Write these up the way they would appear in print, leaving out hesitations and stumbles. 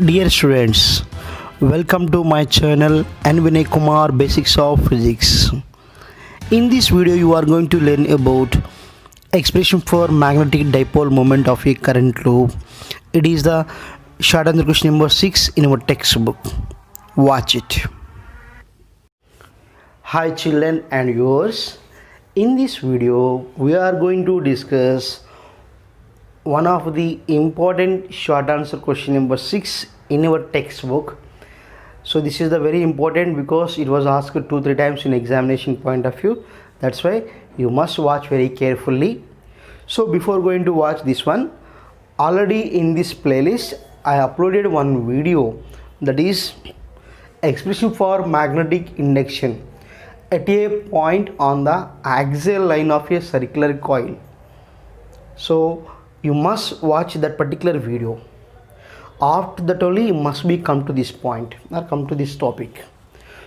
Dear students, welcome to my channel and Vinay Kumar Basics of Physics. In this video you are going to learn about expression for magnetic dipole moment of a current loop. It is the short answer question number 6 in our textbook. Watch it. Hi children and viewers. In this video we are going to discuss one of the important short answer question number 6 in our textbook. So this is the very important because it was asked 2-3 times in examination point of view. That's why you must watch very carefully. So before going to watch this one, already in this playlist I uploaded one video, that is expression for magnetic induction at a point on the axial line of a circular coil. So you must watch that particular video. After that only you must be come to this point or come to this topic.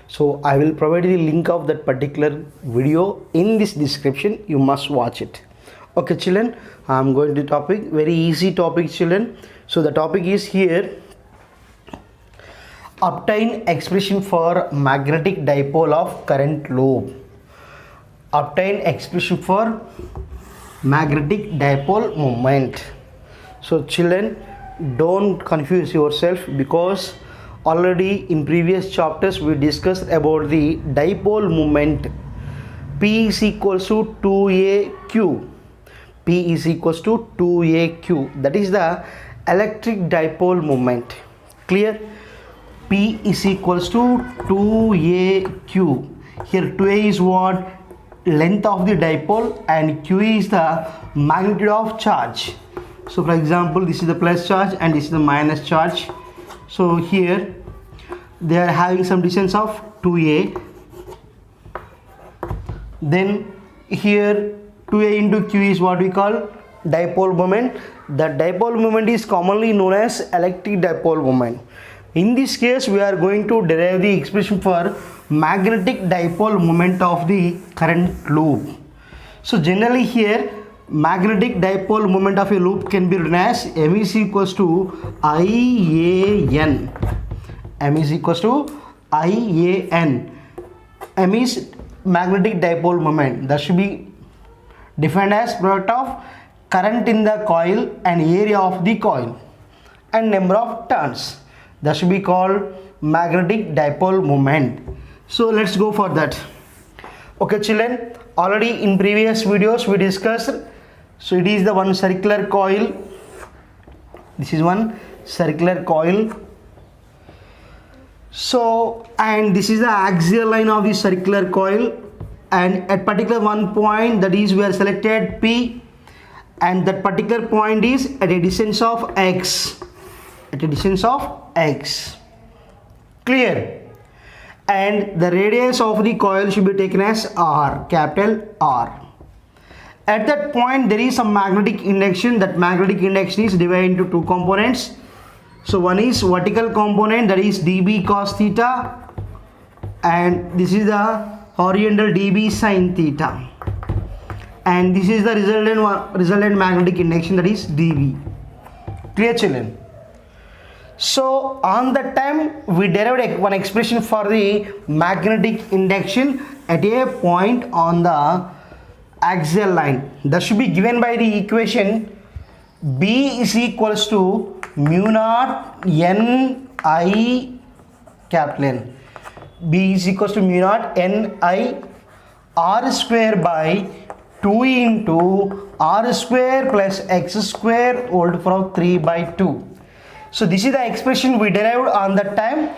So I will provide the link of that particular video in this description. You must watch it. Okay children, I am going to topic, very easy topic children. So the topic is here: obtain expression for magnetic dipole of current loop. Obtain expression for magnetic dipole moment. So children, don't confuse yourself because already in previous chapters we discussed about the dipole moment. P is equals to 2aq. P is equals to 2aq. That is the electric dipole moment. Clear? P is equals to 2aq. Here 2a is what? Length of the dipole, and q is the magnitude of charge. So for example, this is the plus charge and this is the minus charge. So here they are having some distance of 2a. Then here 2a into q is what we call dipole moment. The dipole moment is commonly known as electric dipole moment. In this case we are going to derive the expression for magnetic dipole moment of the current loop. So generally here magnetic dipole moment of a loop can be written as M is equals to IAN. M is equals to IAN. M is magnetic dipole moment. That should be defined as product of current in the coil and area of the coil and number of turns. That should be called magnetic dipole moment. So let's go for that. Okay children, already in previous videos we discussed. So it is the one circular coil. This is one circular coil. So and this is the axial line of the circular coil, and at particular one point, that is we are selected P, and that particular point is at a distance of x. At a distance of x. Clear? And the radius of the coil should be taken as R, capital R. At that point there is some magnetic induction. That magnetic induction is divided into two components. So one is vertical component, that is dB cos theta, and this is the horizontal dB sin theta, and this is the resultant magnetic induction, that is dB. Clear children? So on that time we derived one expression for the magnetic induction at a point on the axial line. That should be given by the equation B is equals to mu naught N I capital N. B is equals to mu naught N I R square by 2 into R square plus X square whole to the power 3 by 2. So this is the expression we derived on that time.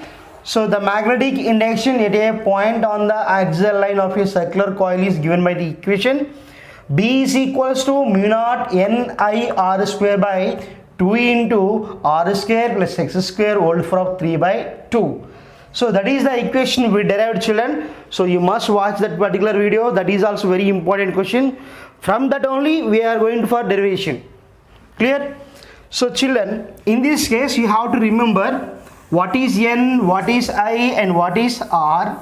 So the magnetic induction at a point on the axial line of a circular coil is given by the equation B is equals to mu naught N I R square by 2 into R square plus X square whole to the power 3 by 2. So that is the equation we derived children. So you must watch that particular video. That is also very important question. From that only we are going for derivation. Clear? So children, in this case you have to remember what is N, what is I, and what is R.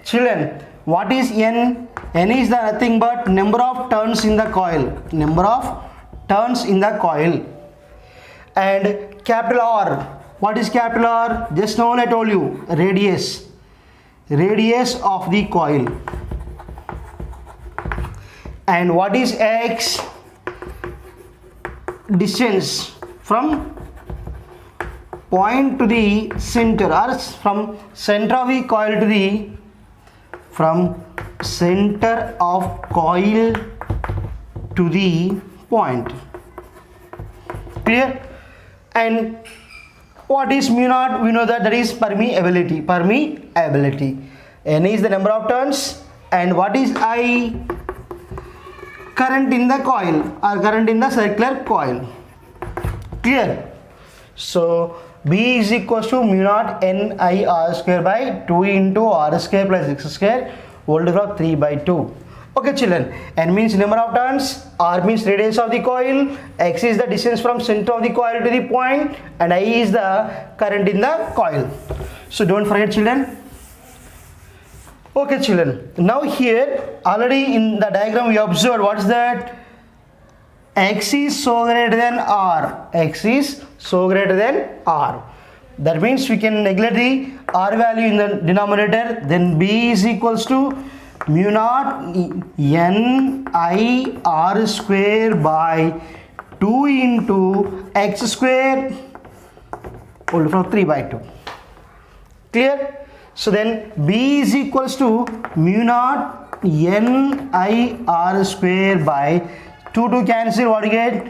Children, what is N? N is the nothing but number of turns in the coil. Number of turns in the coil. And capital R, what is capital R? Just now I told you, radius of the coil. And what is X? Distance from point to the center, or from center of the coil to the, from center of coil to the point. Clear? And what is mu naught? We know that is permeability. N is the number of turns. And what is I? Current in the coil, or current in the circular coil. Clear? So B is equals to mu naught N I R square by 2 into R square plus X square whole to the power 3 by 2. Okay children, N means number of turns, R means radius of the coil, X is the distance from center of the coil to the point, and I is the current in the coil. So don't forget children. Okay children, now here already in the diagram we observed what is that? X is so greater than R. X is so greater than R. That means we can neglect the R value in the denominator. Then B is equals to mu naught N I R square by 2 into X square whole to the power 3 by 2. Clear? So then B is equals to mu naught N I R square by 2 to cancel, what you get?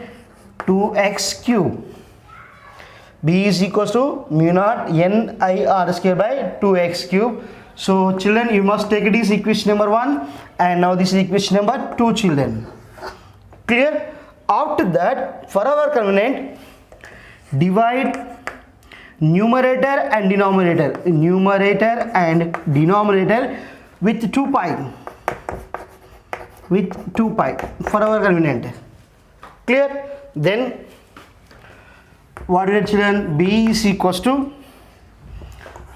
2x cube. B is equals to mu naught N I R square by 2x cube. So children, you must take it as equation number 1, and now this is equation number 2 children. Clear? After that, for our convenience, divide numerator and denominator with 2 pi for our convenience. Clear? Then what is it children? B is equals to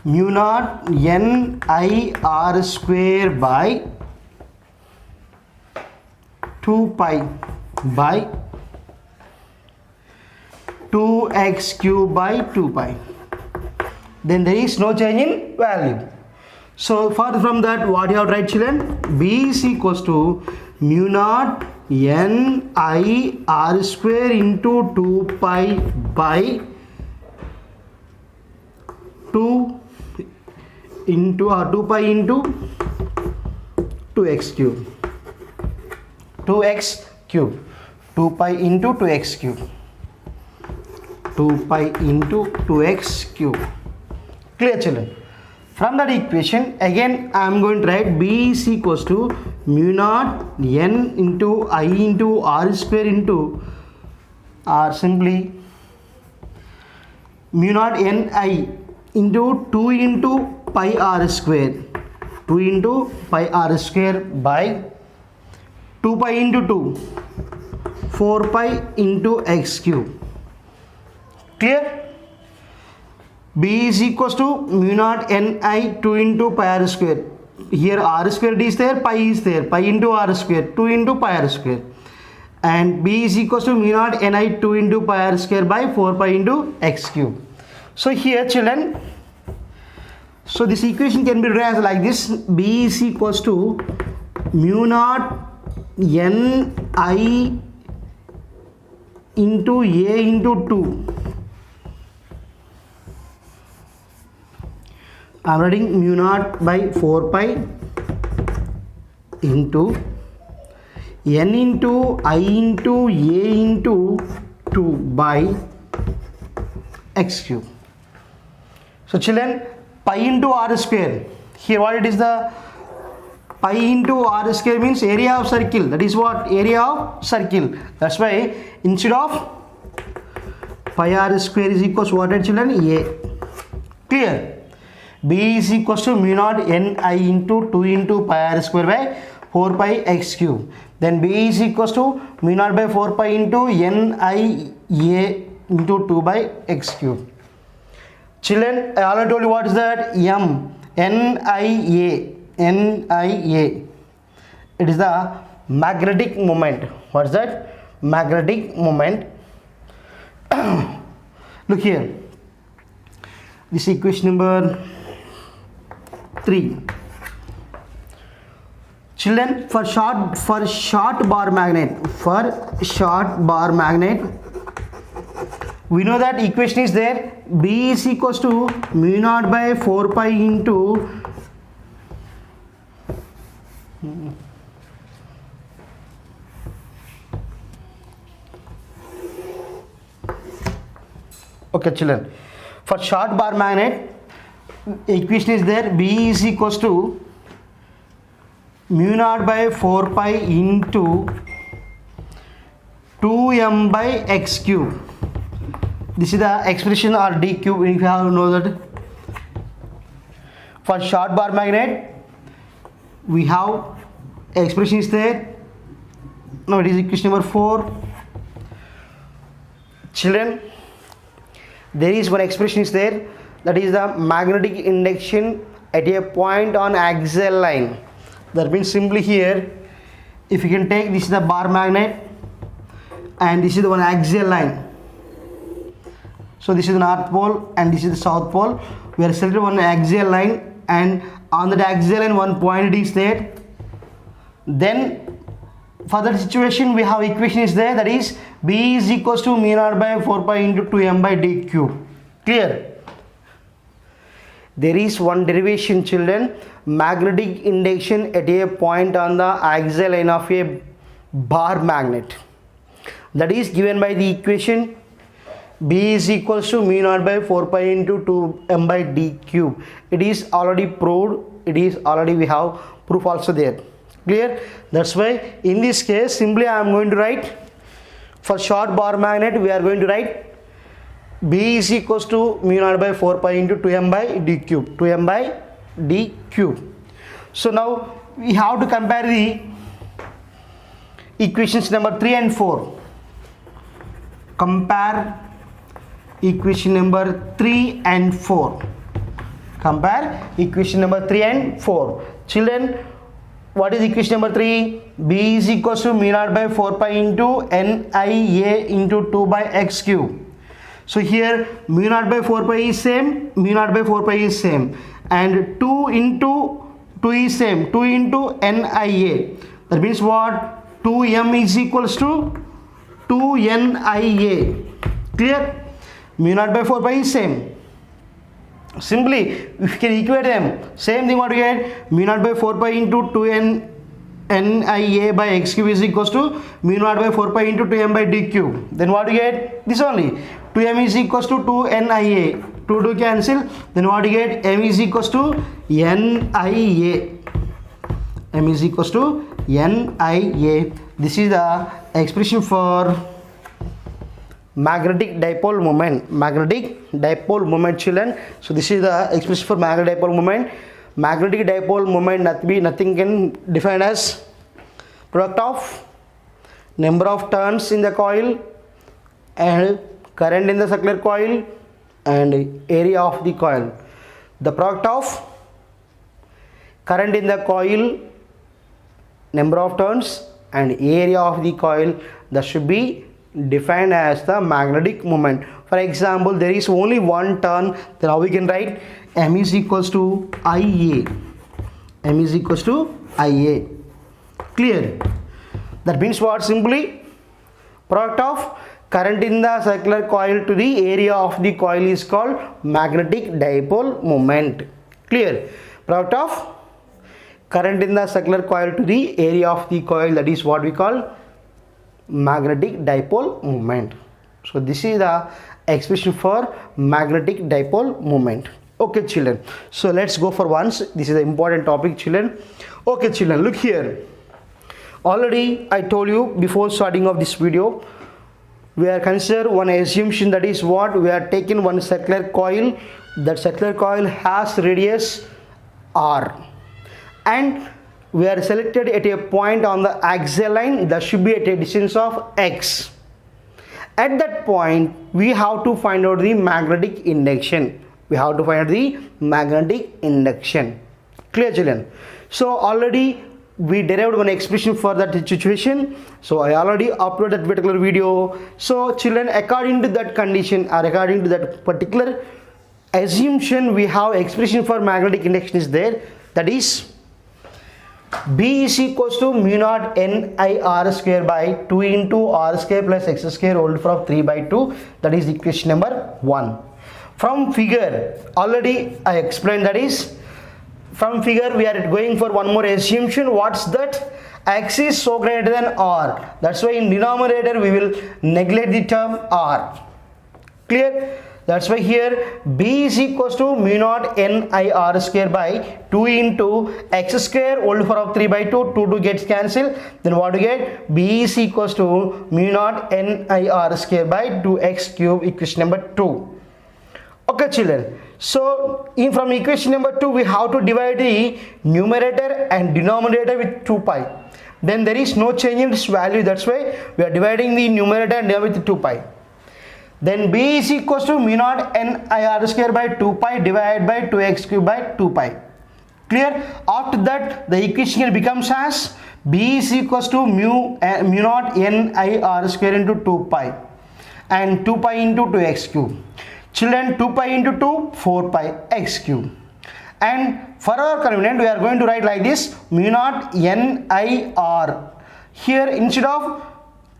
mu naught N I R square by 2 pi by 2x cube by 2 pi. Then there is no change in value. So further from that, what you have to write children? B is equals to mu naught N I R square into 2 pi by 2 into 2 pi into 2x cube. 2x cube. 2 pi into 2x cube. 2 pi into 2x cube. Clear children? From that equation again I am going to write B is equals to mu naught N into I into R square into, or simply mu naught N I into 2 into pi R square. 2 into pi R square by 2 pi into 2, 4 pi into x cube. Clear? B is equals to mu naught N I 2 into pi R square. Here R square is there, pi is there, pi into R square, 2 into pi R square. And B is equals to mu naught N I 2 into pi R square by 4 pi into x cube. So here children, so this equation can be written as like this. B is equals to mu naught N I into A into 2. I am writing mu naught by 4 pi into N into I into A into 2 by x cube. So children, pi into R square. Here what it is, the pi into R square means area of circle. That is what? Area of circle. That's why instead of pi R square is equals to what, children? A. Clear? B is equals to mu naught N I into 2 into pi R square by 4 pi x cube. Then B is equals to mu naught by 4 pi into N I A into 2 by x cube. Children, I already told you what is that? M. N-I-A. N-I-A. It is the magnetic moment. What is that? Magnetic moment. Look here, this is equation number 3. Children, for short bar magnet, we know that equation is there, B is equals to mu naught by 4 pi into okay children, for short bar magnet equation is there, B is equals to mu naught by 4 pi into 2m by x cube. This is the expression, or d cube, if you have to know that. For short bar magnet we have expression is there. Now it is equation number 4. Children, there is one expression is there, that is the magnetic induction at a point on axial line. That means simply here, if you can take, this is the bar magnet and this is the one axial line. So this is the north pole and this is the south pole. We are selected one axial line, and on that axial line one point is there. Then for that situation we have equation is there, that is B is equals to mu naught by 4 pi into 2m by d cube. Clear? There is one derivation, children, magnetic induction at a point on the axial line of a bar magnet, that is given by the equation B is equals to mu naught by 4 pi into 2m by d cube. It is already proved, it is already, we have proof also there. Clear? That's why in this case simply I am going to write, for short bar magnet we are going to write B is equals to mu naught by 4 pi into 2m by d cube, 2m by d cube. So now we have to compare the equations number 3 and 4. Compare equation number 3 and 4. Compare equation number 3 and 4. Children, what is equation number 3? B is equals to mu naught by 4 pi into NIA into 2 by x cube. So here mu naught by 4 pi is same, mu naught by 4 pi is same, and 2 into 2 is same, 2 into NIA. That means what? 2m is equals to 2NIA. Clear? Mu naught by 4 pi is same. Simply if you can equate them, same thing what you get, mu naught by 4 pi into 2NIA by x cube is equals to mu naught by 4 pi into 2m by d cube. Then what you get? This only. 2m is equals to 2NIA. 2 to cancel. Then what you get? M is equals to NIA. M is equals to NIA. This is the expression for magnetic dipole moment. Magnetic dipole moment, children. So this is the expression for magnetic dipole moment. Magnetic dipole moment nothing can define as product of number of turns in the coil and current in the circular coil and area of the coil. The product of current in the coil, number of turns and area of the coil, that should be defined as the magnetic moment. For example, there is only one turn, then how we can write? M is equals to IA. M is equals to IA. Clear? That means what? Simply product of current in the circular coil to the area of the coil is called magnetic dipole moment. Clear? Product of current in the circular coil to the area of the coil, that is what we call magnetic dipole moment. So this is the expression for magnetic dipole moment. Okay children, so let's go for once. This is the important topic, children. Okay children, look here. Already I told you before starting of this video, we are consider one assumption, that is what? We are taking one circular coil. That circular coil has radius r, and we are selected at a point on the axial line that should be at a distance of x. At that point we have to find out the magnetic induction. We have to find out the magnetic induction. Clear children? So already we derived one expression for that situation. So I already uploaded that particular video. So children, according to that condition or according to that particular assumption, we have expression for magnetic induction is there, that is B is equals to mu naught n I r square by 2 into r square plus x square whole power of 3 by 2. That is equation number 1. From figure, already I explained, that is from figure we are going for one more assumption. What's that? X is so greater than r. That's why in denominator we will neglect the term r. Clear? That's why here B is equals to mu naught n I r square by 2 into x square whole power of 3 by 2. 2 gets cancelled. Then what do you get? B is equals to mu naught n I r square by 2x cube, equation number 2. Okay children, so from equation number 2 we have to divide the numerator and denominator with 2 pi. Then there is no change in its value. That's why we are dividing the numerator and denominator with 2 pi. Then B is equals to mu naught n I r square by 2 pi divided by 2x cube by 2 pi. Clear? After that the equation becomes as B is equals to mu naught n I r square into 2 pi and 2 pi into 2x cube. Children, 2 pi into 2, 4 pi x cube. And for our convenience we are going to write like this, mu naught n I r. Here instead of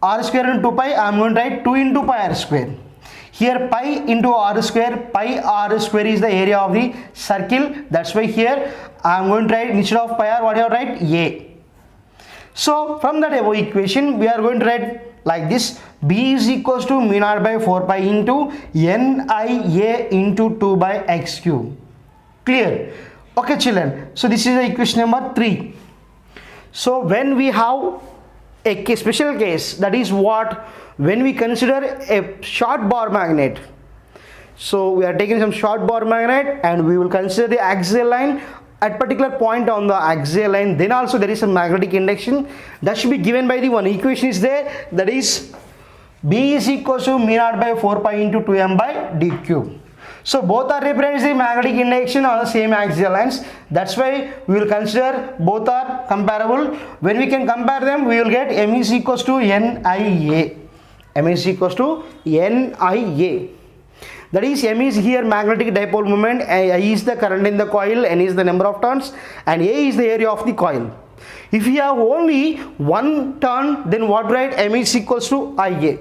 r square into 2 pi I am going to write 2 into pi r square. Here pi into r square is the area of the circle. That's why here I am going to write instead of pi r, what you write? A. So from that above equation we are going to write like this, B is equals to mu naught by 4 pi into n I a into 2 by x cube. Clear? Okay children, so this is the equation number 3. So when we have a special case, that is what, when we consider a short bar magnet. So we are taking some short bar magnet and we will consider the axial line at particular point on the axial line. Then also there is a magnetic induction that should be given by the one equation is there, that is B is equals to mu naught by 4 pi into 2m by d cube. So both are represents the magnetic induction on the same axial lines. That's why we will consider both are comparable. When we can compare them, we will get m is equals to NIA. M is equals to NIA. That is, M is here magnetic dipole moment, I is the current in the coil, N is the number of turns, and A is the area of the coil. If you have only one turn, then what write? M is equals to IA.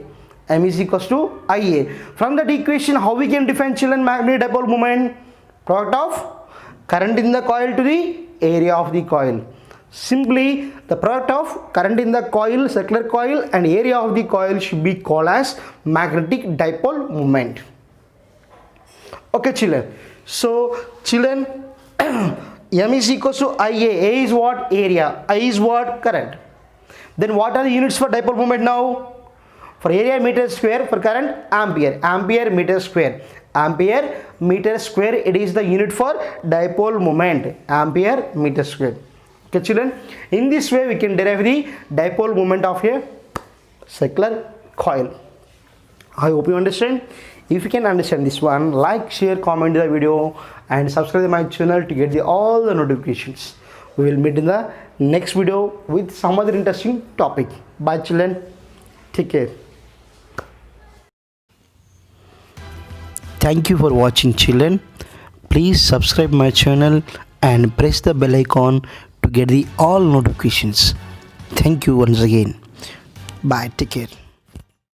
M is equals to IA. From that equation, how we can define children magnetic dipole moment? Product of current in the coil to the area of the coil. Simply, the product of current in the coil, circular coil, and area of the coil should be called as magnetic dipole moment. Okay children, so children, M is equals to IA. A is what? Area. I is what? Current. Then what are the units for dipole moment now? For area, meter square. For current, ampere. Ampere meter square. Ampere meter square, it is the unit for dipole moment. Ampere meter square. Okay children, in this way we can derive the dipole moment of a circular coil. I hope you understand. If you can understand this one, like, share, comment the video and subscribe to my channel to get all the notifications. We will meet in the next video with some other interesting topic. Bye children. Take care. Thank you for watching children. Please subscribe my channel and press the bell icon to get the all notifications. Thank you once again. Bye. Take care.